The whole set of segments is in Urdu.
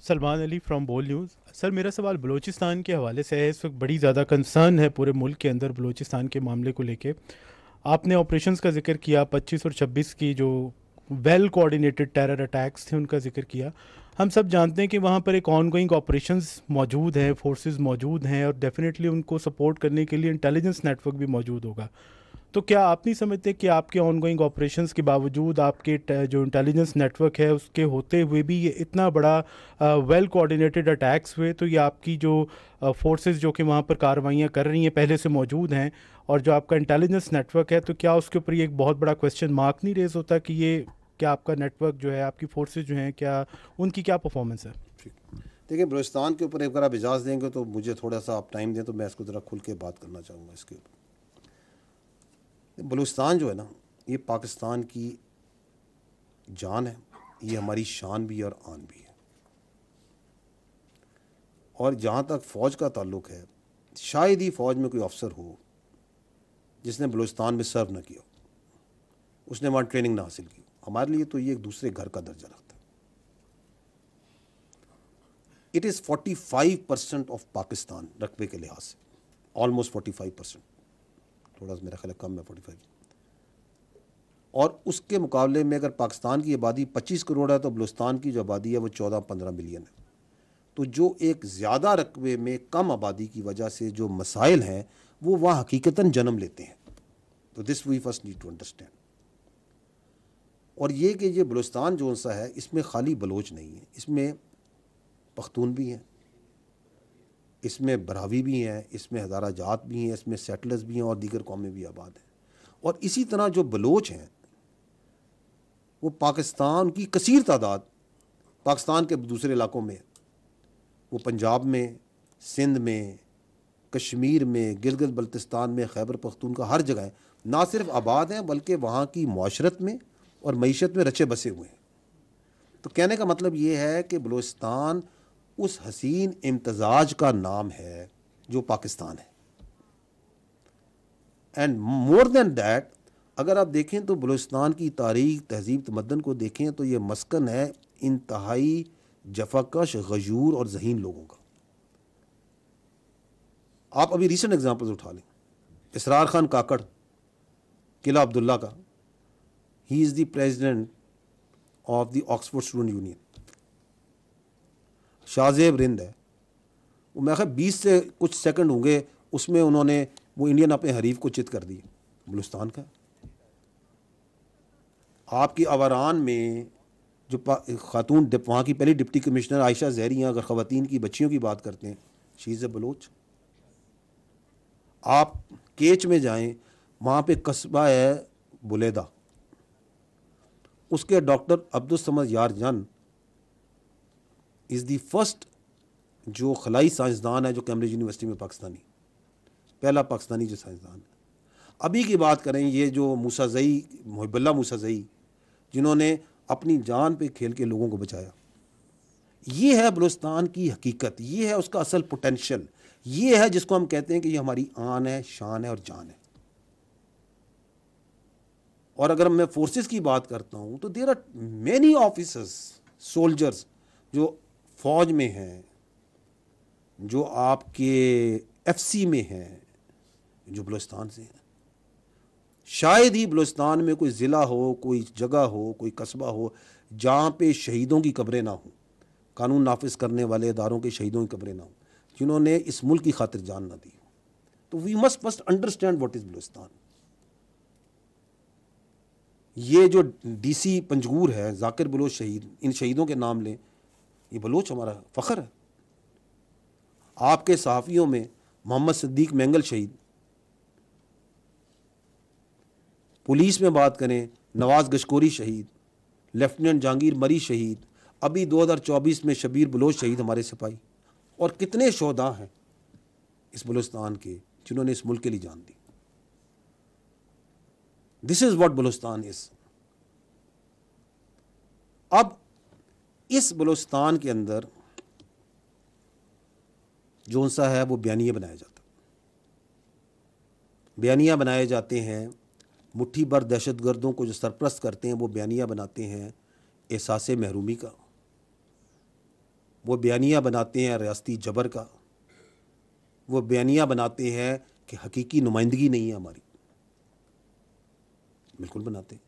سلمان علی فرام بول نیوز. سر میرا سوال بلوچستان کے حوالے سے ہے. اس وقت بڑی زیادہ کنسرن ہے پورے ملک کے اندر بلوچستان کے معاملے کو لے کے. آپ نے آپریشنز کا ذکر کیا 25 اور 26 کی جو ویل کوآرڈینیٹڈ ٹیرر اٹیکس تھے ان کا ذکر کیا. ہم سب جانتے ہیں کہ وہاں پر ایک آن گوئنگ آپریشنز موجود ہیں, فورسز موجود ہیں, اور ڈیفینیٹلی ان کو سپورٹ کرنے کے لیے انٹیلیجنس نیٹ ورک بھی موجود ہوگا. تو کیا آپ نہیں سمجھتے کہ آپ کے آن گوئنگ آپریشنز کے باوجود آپ کے جو انٹیلیجنس نیٹ ورک ہے اس کے ہوتے ہوئے بھی یہ اتنا بڑا ویل کوآرڈینیٹڈ اٹیکس ہوئے, تو یہ آپ کی جو فورسز جو کہ وہاں پر کارروائیاں کر رہی ہیں پہلے سے موجود ہیں, اور جو آپ کا انٹیلیجنس نیٹ ورک ہے, تو کیا اس کے اوپر یہ ایک بہت بڑا کویسچن مارک نہیں ریز ہوتا کہ یہ کیا آپ کا نیٹ ورک جو ہے, آپ کی فورسز جو ہیں, کیا ان کی کیا پرفارمنس ہے؟ دیکھیں بلوچستان کے اوپر اگر آپ اجازت دیں گے تو مجھے تھوڑا سا آپ ٹائم دیں تو میں اس کو ذرا کھل کے بات کرنا چاہوں گا اس کے اوپر. بلوچستان جو ہے نا یہ پاکستان کی جان ہے, یہ ہماری شان بھی ہے اور آن بھی ہے. اور جہاں تک فوج کا تعلق ہے, شاید ہی فوج میں کوئی افسر ہو جس نے بلوچستان میں سرو نہ کیا, اس نے وہاں ٹریننگ نہ حاصل کی. ہمارے لیے تو یہ ایک دوسرے گھر کا درجہ رکھتا ہے. اٹ از 45% آف پاکستان رقبے کے لحاظ سے, آلموسٹ 45%, تھوڑا سا میرا خیال ہے کم ہے 45. اور اس کے مقابلے میں اگر پاکستان کی آبادی 25 کروڑ ہے تو بلوچستان کی جو آبادی ہے وہ 14-15 ملین ہے. تو جو ایک زیادہ رقبے میں کم آبادی کی وجہ سے جو مسائل ہیں وہ وہاں حقیقتاً جنم لیتے ہیں. تو this we first need to understand. اور یہ کہ یہ بلوچستان جو سا ہے اس میں خالی بلوچ نہیں ہے, اس میں پختون بھی ہیں, اس میں براوی بھی ہیں, اس میں ہزارہ جات بھی ہیں, اس میں سیٹلرز بھی ہیں اور دیگر قومیں بھی آباد ہیں. اور اسی طرح جو بلوچ ہیں وہ پاکستان کی کثیر تعداد پاکستان کے دوسرے علاقوں میں, وہ پنجاب میں, سندھ میں, کشمیر میں, گلگت بلتستان میں, خیبر پختونخوا, ہر جگہ نہ صرف آباد ہیں بلکہ وہاں کی معاشرت میں اور معیشت میں رچے بسے ہوئے ہیں. تو کہنے کا مطلب یہ ہے کہ بلوچستان اس حسین امتزاج کا نام ہے جو پاکستان ہے. اینڈ مور دین دیٹ, اگر آپ دیکھیں تو بلوچستان کی تاریخ, تہذیب, تمدن کو دیکھیں تو یہ مسکن ہے انتہائی جفاکش, غیور اور ذہین لوگوں کا. آپ ابھی ریسنٹ ایگزامپلز اٹھا لیں, اسرار خان کاکڑ, قلعہ عبداللہ کا, he is the president of the Oxford student union. Shahzeb Rind ہے, وہ میں خیال 20 سے کچھ سیکنڈ ہوں گے اس میں انہوں نے وہ انڈین اپنے حریف کو چت کر دی. بلوچستان کا. آپ کی آوران میں جو خاتون وہاں کی پہلی ڈپٹی کمشنر عائشہ زہری ہیں, اگر خواتین کی بچیوں کی بات کرتے ہیں, شی از اے بلوچ. آپ کیچ میں جائیں, وہاں پہ قصبہ ہے بلیدہ, اس کے ڈاکٹر عبدالصمد یار جان از دی فرسٹ جو خلائی سائنسدان ہے جو کیمبرج یونیورسٹی میں پاکستانی, پہلا پاکستانی جو سائنسدان ہے. ابھی کی بات کریں, یہ جو موسیٰ زئی, محب اللہ موسیٰ زئی, جنہوں نے اپنی جان پہ کھیل کے لوگوں کو بچایا. یہ ہے بلوچستان کی حقیقت, یہ ہے اس کا اصل پوٹینشل, یہ ہے جس کو ہم کہتے ہیں کہ یہ ہماری آن ہے, شان ہے اور جان ہے. اور اگر میں فورسز کی بات کرتا ہوں تو there are many officers, soldiers جو فوج میں ہیں, جو آپ کے ایف سی میں ہیں, جو بلوچستان سے ہیں. شاید ہی بلوچستان میں کوئی ضلع ہو, کوئی جگہ ہو, کوئی قصبہ ہو جہاں پہ شہیدوں کی قبریں نہ ہوں, قانون نافذ کرنے والے اداروں کے شہیدوں کی قبریں نہ ہوں, جنہوں نے اس ملک کی خاطر جان نہ دی. تو we must first understand what is Balochistan. یہ جو ڈی سی پنجگور ہے, ذاکر بلوچ شہید, ان شہیدوں کے نام لیں, یہ بلوچ ہمارا فخر ہے. آپ کے صحافیوں میں محمد صدیق مینگل شہید, پولیس میں بات کریں نواز گشکوری شہید, لیفٹیننٹ جہانگیر مری شہید, ابھی 2024 میں شبیر بلوچ شہید ہمارے سپاہی, اور کتنے شہداء ہیں اس بلوچستان کے جنہوں نے اس ملک کے لیے جان دی. دس از واٹ بلوچستان از. اب اس بلوچستان کے اندر جو سا ہے وہ بیانیے بنایا جاتا, بیانیہ بنائے جاتے ہیں, مٹھی بھر دہشت گردوں کو جو سرپرست کرتے ہیں وہ بیانیہ بناتے ہیں احساس محرومی کا, وہ بیانیہ بناتے ہیں ریاستی جبر کا، وہ بیانیہ بناتے ہیں کہ حقیقی نمائندگی نہیں ہے ہماری، بالکل بناتے ہیں۔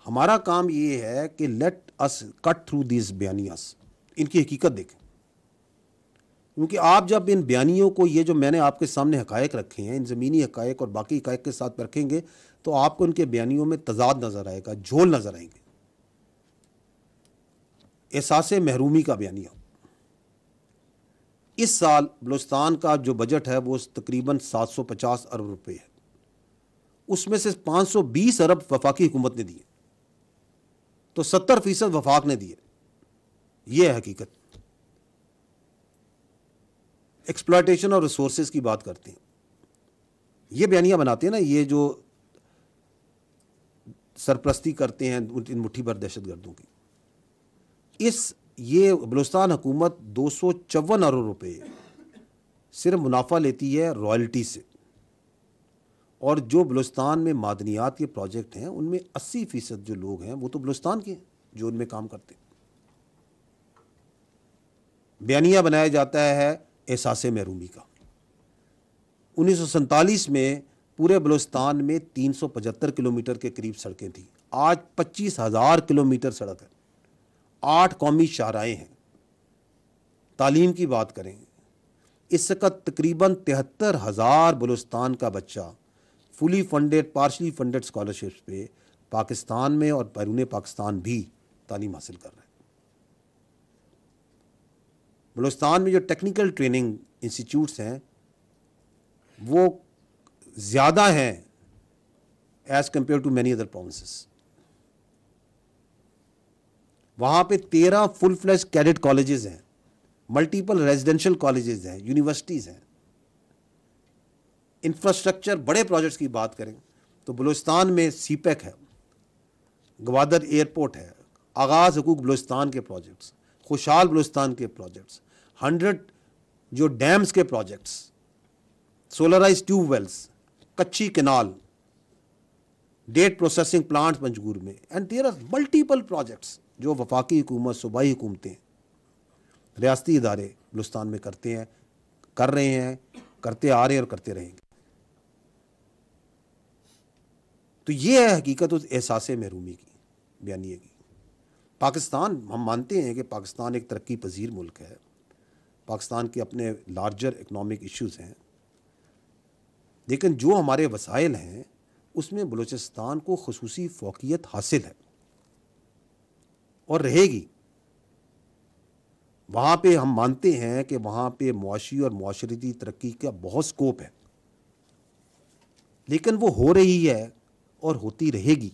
ہمارا کام یہ ہے کہ let us cut through these بیانیاز، ان کی حقیقت دیکھیں، کیونکہ آپ جب ان بیانیوں کو، یہ جو میں نے آپ کے سامنے حقائق رکھے ہیں، ان زمینی حقائق اور باقی حقائق کے ساتھ رکھیں گے تو آپ کو ان کے بیانیوں میں تضاد نظر آئے گا، جھول نظر آئیں گے۔ احساس محرومی کا بیانیہ، اس سال بلوچستان کا جو بجٹ ہے وہ تقریباً 750 ارب روپے ہے، اس میں سے 520 ارب وفاقی حکومت نے دیے، تو 70% وفاق نے دیے۔ یہ ہے حقیقت۔ ایکسپلائٹیشن اور ریسورسز کی بات کرتے ہیں، یہ بیانیہ بناتے ہیں نا، یہ جو سرپرستی کرتے ہیں ان مٹھی بھر دہشت گردوں کی، یہ بلوچستان حکومت 254 ارب روپے صرف منافع لیتی ہے رائلٹی سے، اور جو بلوچستان میں معدنیات کے پروجیکٹ ہیں ان میں 80% جو لوگ ہیں وہ تو بلوچستان کے ہیں جو ان میں کام کرتے ہیں۔ بیانیہ بنایا جاتا ہے احساس محرومی کا۔ 1947 میں پورے بلوچستان میں 375 کلومیٹر کے قریب سڑکیں تھیں، آج 25,000 کلومیٹر سڑک ہے، 8 قومی شاہراہیں ہیں۔ تعلیم کی بات کریں، اس وقت تقریباً 73,000 بلوچستان کا بچہ فلی فنڈڈ پارشلی فنڈڈ اسکالرشپس پہ پاکستان میں اور بیرون پاکستان بھی تعلیم حاصل کر رہے ہیں۔ بلوچستان میں جو ٹیکنیکل ٹریننگ انسٹیٹیوٹس ہیں وہ زیادہ ہیں as compare to many other provinces. وہاں پہ 13 فل فلیج کیڈٹ کالجز ہیں، ملٹیپل ریزیڈینشل کالجز ہیں، یونیورسٹیز ہیں۔ انفراسٹرکچر بڑے پروجیکٹس کی بات کریں تو بلوچستان میں سی پیک ہے، گوادر ایئرپورٹ ہے، آغاز حقوق بلوچستان کے پروجیکٹس، خوشحال بلوچستان کے پروجیکٹس، 100 جو ڈیمز کے projects, solarise tube wells, Kachhi canal, date processing plants Panjgur میں، and there are multiple projects جو وفاقی حکومت، صوبائی حکومتیں، ریاستی ادارے بلوچستان میں کرتے ہیں، کر رہے ہیں، کرتے آ رہے ہیں اور کرتے رہیں گے۔ تو یہ ہے حقیقت اس احساس محرومی کی، بیانیے کی۔ پاکستان، ہم مانتے ہیں کہ پاکستان ایک ترقی پذیر ملک ہے، پاکستان کے اپنے لارجر اکنامک ایشوز ہیں، لیکن جو ہمارے وسائل ہیں اس میں بلوچستان کو خصوصی فوقیت حاصل ہے اور رہے گی۔ وہاں پہ ہم مانتے ہیں کہ وہاں پہ معاشی اور معاشرتی ترقی کا بہت سکوپ ہے، لیکن وہ ہو رہی ہے اور ہوتی رہے گی۔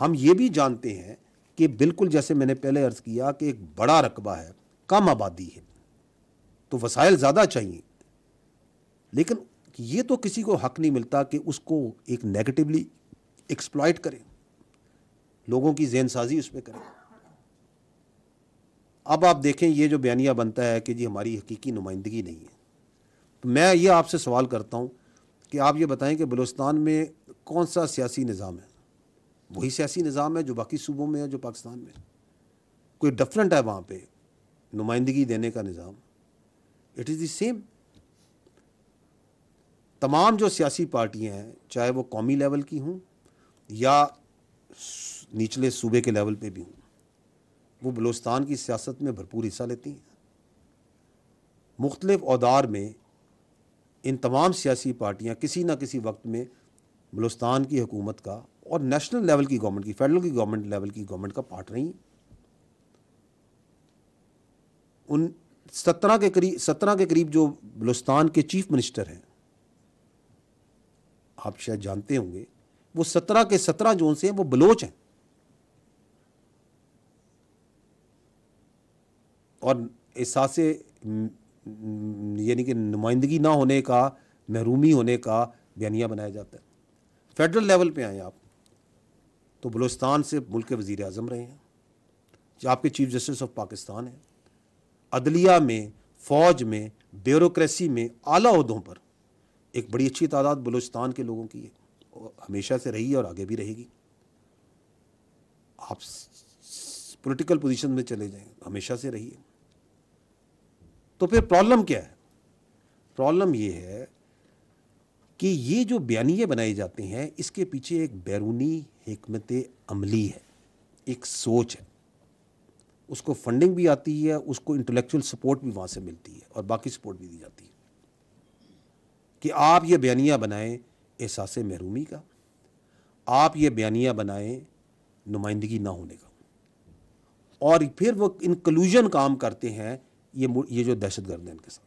ہم یہ بھی جانتے ہیں کہ بالکل جیسے میں نے پہلے عرض کیا کہ ایک بڑا رقبہ ہے، کم آبادی ہے، تو وسائل زیادہ چاہیے، لیکن یہ تو کسی کو حق نہیں ملتا کہ اس کو ایک نیگیٹولی ایکسپلائٹ کرے، لوگوں کی ذہن سازی اس پہ کرے۔ اب آپ دیکھیں یہ جو بیانیہ بنتا ہے کہ جی ہماری حقیقی نمائندگی نہیں ہے، تو میں یہ آپ سے سوال کرتا ہوں کہ آپ یہ بتائیں کہ بلوچستان میں کون سا سیاسی نظام ہے؟ وہی سیاسی نظام ہے جو باقی صوبوں میں ہے، جو پاکستان میں، کوئی ڈفرینٹ ہے وہاں پہ نمائندگی دینے کا نظام؟ It is the same. تمام جو سیاسی پارٹیاں ہیں، چاہے وہ قومی لیول کی ہوں یا نچلے صوبے کے لیول پہ بھی ہوں، وہ بلوچستان کی سیاست میں بھرپور حصہ لیتی ہیں۔ مختلف اودار میں ان تمام سیاسی پارٹیاں کسی نہ کسی وقت میں بلوچستان کی حکومت کا اور نیشنل لیول کی گورنمنٹ کی، فیڈرل کی گورنمنٹ لیول کی گورنمنٹ کا پارٹ رہی ہیں۔ ان 17 کے قریب جو بلوچستان کے چیف منسٹر ہیں، آپ شاید جانتے ہوں گے، وہ 17 کے 17 جو سے ہیں وہ بلوچ ہیں، اور احساس یعنی کہ نمائندگی نہ ہونے کا، محرومی ہونے کا بیانیہ بنایا جاتا ہے۔ فیڈرل لیول پہ آئیں آپ تو بلوچستان سے ملک کے وزیر اعظم رہے ہیں، آپ کے چیف جسٹس آف پاکستان ہیں، عدلیہ میں، فوج میں، بیوروکریسی میں اعلیٰ عہدوں پر ایک بڑی اچھی تعداد بلوچستان کے لوگوں کی ہے، اور ہمیشہ سے رہی ہے اور آگے بھی رہے گی۔ آپ پولیٹیکل پوزیشن میں چلے جائیں، ہمیشہ سے رہی ہے. تو پھر پرابلم کیا ہے؟ پرابلم یہ ہے کہ یہ جو بیانیے بنائے جاتے ہیں اس کے پیچھے ایک بیرونی حکمت عملی ہے، ایک سوچ ہے. اس کو فنڈنگ بھی آتی ہے، اس کو انٹلیکچوئل سپورٹ بھی وہاں سے ملتی ہے اور باقی سپورٹ بھی دی جاتی ہے کہ آپ یہ بیانیہ بنائیں احساس محرومی کا، آپ یہ بیانیہ بنائیں نمائندگی نہ ہونے کا، اور پھر وہ انکلوژن کام کرتے ہیں یہ جو دہشت گرد ہیں ان کے ساتھ.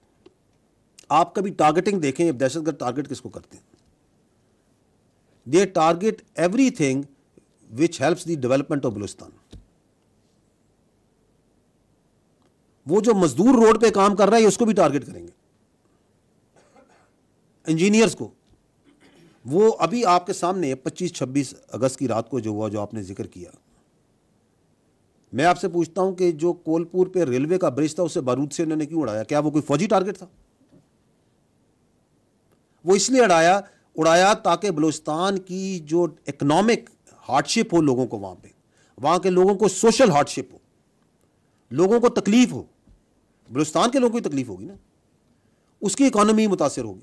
آپ کبھی ٹارگیٹنگ دیکھیں، دہشت گرد ٹارگیٹ کس کو کرتے ہیں؟ They target everything which helps the development of Balochistan. وہ جو مزدور روڈ پہ کام کر رہا ہے اس کو بھی ٹارگیٹ کریں گے، انجینئرز کو. وہ ابھی آپ کے سامنے 25-26 اگست کی رات کو جو ہوا، جو آپ نے ذکر کیا، میں آپ سے پوچھتا ہوں کہ جو کولپور پہ ریلوے کا برج تھا اسے بارود سے انہوں نے کیوں اڑایا؟ کیا وہ کوئی فوجی ٹارگیٹ تھا؟ وہ اس لیے اڑایا تاکہ بلوچستان کی جو اکنامک ہارڈ شپ ہو لوگوں کو، وہاں کے لوگوں کو سوشل ہارڈ شپ ہو، لوگوں کو تکلیف ہو. بلوچستان کے لوگوں کو تکلیف ہوگی نا، اس کی اکانومی متاثر ہوگی،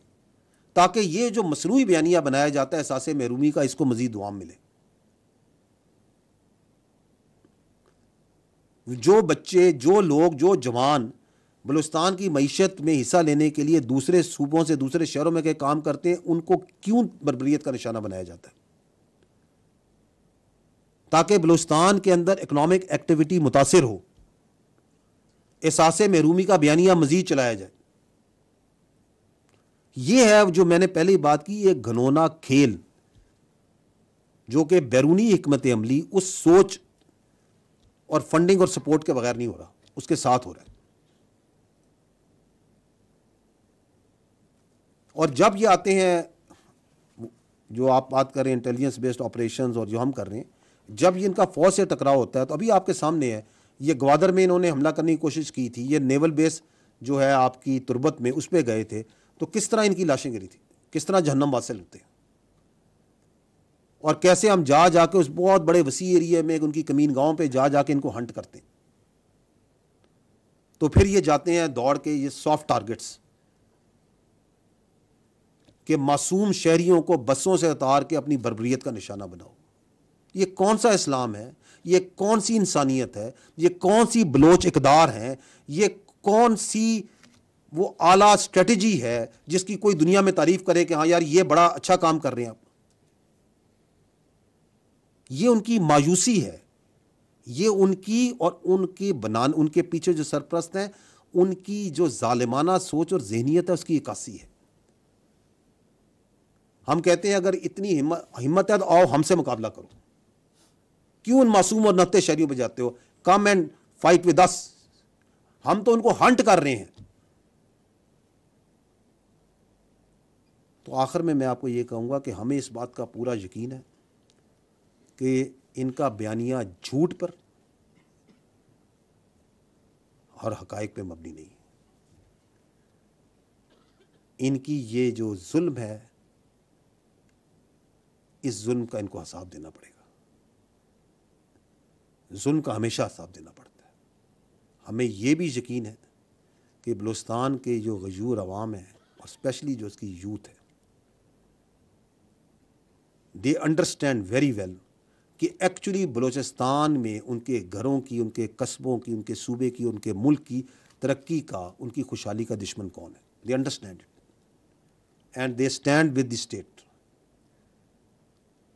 تاکہ یہ جو مصنوعی بیانیہ بنایا جاتا ہے احساس محرومی کا، اس کو مزید دوام ملے. جو بچے، جو لوگ، جو جوان بلوچستان کی معیشت میں حصہ لینے کے لیے دوسرے صوبوں سے، دوسرے شہروں میں کے کام کرتے ہیں، ان کو کیوں بربریت کا نشانہ بنایا جاتا ہے؟ تاکہ بلوچستان کے اندر اکنامک ایکٹیویٹی متاثر ہو، احساس محرومی کا بیانیہ مزید چلایا جائے. یہ ہے جو میں نے پہلے بات کی، ایک گھنونا کھیل جو کہ بیرونی حکمت عملی اس سوچ اور فنڈنگ اور سپورٹ کے بغیر نہیں ہو رہا، اس کے ساتھ ہو رہا ہے. اور جب یہ آتے ہیں، جو آپ بات کر رہے ہیں انٹیلیجنس بیسڈ آپریشنز اور جو ہم کر رہے ہیں، جب یہ ان کا فوج سے ٹکراؤ ہوتا ہے، تو ابھی آپ کے سامنے ہے، یہ گوادر میں انہوں نے حملہ کرنے کی کوشش کی تھی، یہ نیول بیس جو ہے آپ کی تربت میں، اس پہ گئے تھے، تو کس طرح ان کی لاشیں گری تھی، کس طرح جہنم واصل ہوتے ہیں، اور کیسے ہم جا کے اس بہت بڑے وسیع ایریے میں ان کی کمین گاؤں پہ جا کے ان کو ہنٹ کرتے ہیں. تو پھر یہ جاتے ہیں دوڑ کے یہ سافٹ ٹارگٹس کہ معصوم شہریوں کو بسوں سے اتار کے اپنی بربریت کا نشانہ بناؤ. یہ کون سا اسلام ہے؟ یہ کون سی انسانیت ہے؟ یہ کون سی بلوچ اقدار ہیں؟ یہ کون سی وہ اعلیٰ اسٹریٹجی ہے جس کی کوئی دنیا میں تعریف کرے کہ ہاں یار یہ بڑا اچھا کام کر رہے ہیں آپ؟ یہ ان کی مایوسی ہے، یہ ان کی اور ان کے پیچھے جو سرپرست ہیں ان کی جو ظالمانہ سوچ اور ذہنیت ہے، اس کی عکاسی ہے. ہم کہتے ہیں اگر اتنی ہمت ہے تو آؤ ہم سے مقابلہ کرو. کیوں ان معصوم اور نہتے شہریوں پہ جاتے ہو؟ Come and fight with us. ہم تو ان کو ہنٹ کر رہے ہیں. تو آخر میں آپ کو یہ کہوں گا کہ ہمیں اس بات کا پورا یقین ہے کہ ان کا بیانیہ جھوٹ پر اور حقائق پہ مبنی نہیں. ان کی یہ جو ظلم ہے، اس ظلم کا ان کو حساب دینا پڑے گا. ظلم کا ہمیشہ حساب دینا پڑتا ہے. ہمیں یہ بھی یقین ہے کہ بلوچستان کے جو غیور عوام ہیں، اور اسپیشلی جو اس کی یوتھ ہے، دے انڈرسٹینڈ ویری ویل کہ ایکچولی بلوچستان میں ان کے گھروں کی، ان کے قصبوں کی، ان کے صوبے کی، ان کے ملک کی ترقی کا، ان کی خوشحالی کا دشمن کون ہے. They understand it and they stand with the state.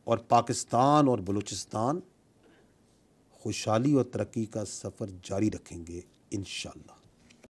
اور پاکستان اور بلوچستان خوشحالی اور ترقی کا سفر جاری رکھیں گے انشاءاللہ.